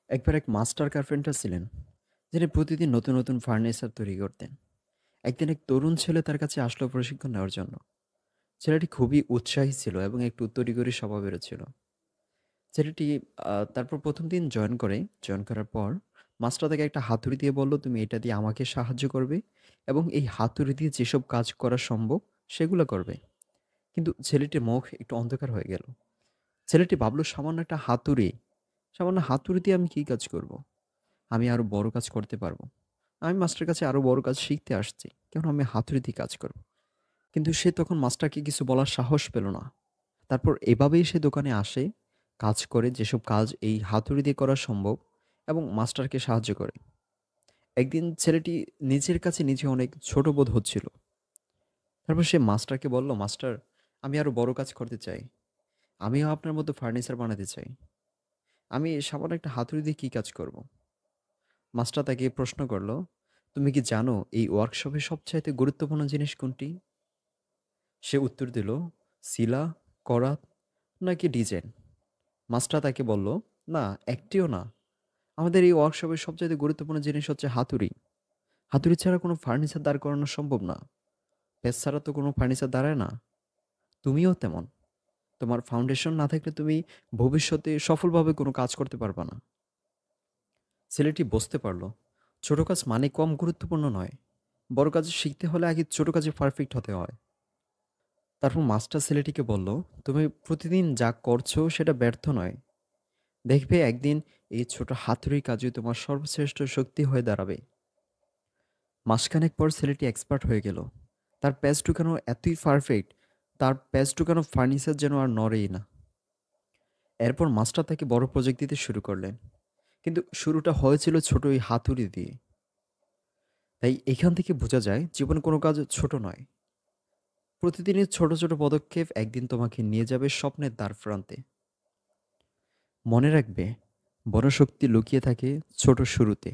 একবার এক master carpenter ছিলেন, যিনি প্রতিদিন নতুন নতুন ফার্নিচার তৈরি করতেন। একদিন এক তরুণ ছেলে তার কাছে আসলো প্রশিক্ষণ নেওয়ার জন্য। ছেলেটি খুবই উৎসাহী ছিল এবং একটু তড়িঘড়ি স্বভাবেরও ছিল। ছেলেটি তারপর প্রথম দিন জয়েন করার পর মাস্টার তাকে একটা হাতুড়ি দিয়ে বলল, তুমি এটা দিয়ে আমাকে সাহায্য করবে এবং এই হাতুড়ি দিয়ে যেসব কাজ করা সম্ভব সেগুলো করবে। কিন্তু ছেলেটির মুখ একটু অন্ধকার হয়ে গেল। ছেলেটি ভাবলো, সামান্য হাতুড়ি দিয়ে আমি কি কাজ করব? আমি আরো বড় কাজ করতে পারবো। আমি মাস্টারের কাছে আরো বড় কাজ শিখতে আসছি। কেন আমি হাতুড়ি দিয়ে কাজ করব? কিন্তু সে তখন মাস্টারকে কিছু বলার সাহস পেল না। তারপর এভাবেই সে দোকানে আসে, কাজ করে যেসব কাজ এই হাতুড়ি দিয়ে করা সম্ভব এবং মাস্টারকে সাহায্য করে। একদিন ছেলেটি নিজের কাছে নিজে অনেক ছোট বোধ হচ্ছিল। তারপর সে মাস্টারকে বলল, মাস্টার, আমি আরো বড় কাজ করতে চাই। আমিও আপনার মতো ফার্নিচার বানাতে চাই। আমি সামান্য একটা হাতুড়ি দিয়ে কি কাজ করব? মাস্টার তাকে প্রশ্ন করল, তুমি কি জানো এই ওয়ার্কশপে সবচাইতে গুরুত্বপূর্ণ জিনিস কোনটি? সে উত্তর দিল, শিলা, করাত নাকি ডিজাইন? মাস্টার তাকে বলল, না, একটিও না। আমাদের এই ওয়ার্কশপের সবচাইতে গুরুত্বপূর্ণ জিনিস হচ্ছে হাতুড়ি। হাতুড়ি ছাড়া কোনো ফার্নিচার দাঁড় করানো সম্ভব না। পেজ ছাড়া তো কোনো ফার্নিচার দাঁড়ায় না। তুমিও তেমন। তোমার ফাউন্ডেশন না থাকলে তুমি ভবিষ্যতে সফলভাবে কোনো কাজ করতে পারবা না। ছেলেটি বুঝতে পারল, ছোট কাজ মানে কম গুরুত্বপূর্ণ নয়। বড় কাজ শিখতে হলে আগে ছোট কাজে পারফেক্ট হতে হয়। তারপর মাস্টার ছেলেটিকে বলল, তুমি প্রতিদিন যা করছো সেটা ব্যর্থ নয়। দেখবে একদিন এই ছোট হাতুড়ির কাজই তোমার সর্বশ্রেষ্ঠ শক্তি হয়ে দাঁড়াবে। মাসখানেক পর ছেলেটি এক্সপার্ট হয়ে গেল। তার প্যাচ ঢুকানো এতই পারফেক্ট, তার প্যাচ ঢুকানো ফার্নিচার যেন আর নড়েই না। এরপর মাস্টার তাকে বড় প্রজেক্ট দিতে শুরু করলেন। কিন্তু শুরুটা হয়েছিল ছোট ওই হাতুড়ি দিয়ে। তাই এখান থেকে বোঝা যায় জীবনে কোনো কাজ ছোট নয়। প্রতিদিনের ছোট ছোট পদক্ষেপ একদিন তোমাকে নিয়ে যাবে স্বপ্নের দ্বার প্রান্তে। মনে রাখবে, বড় শক্তি লুকিয়ে থাকে ছোট শুরুতে।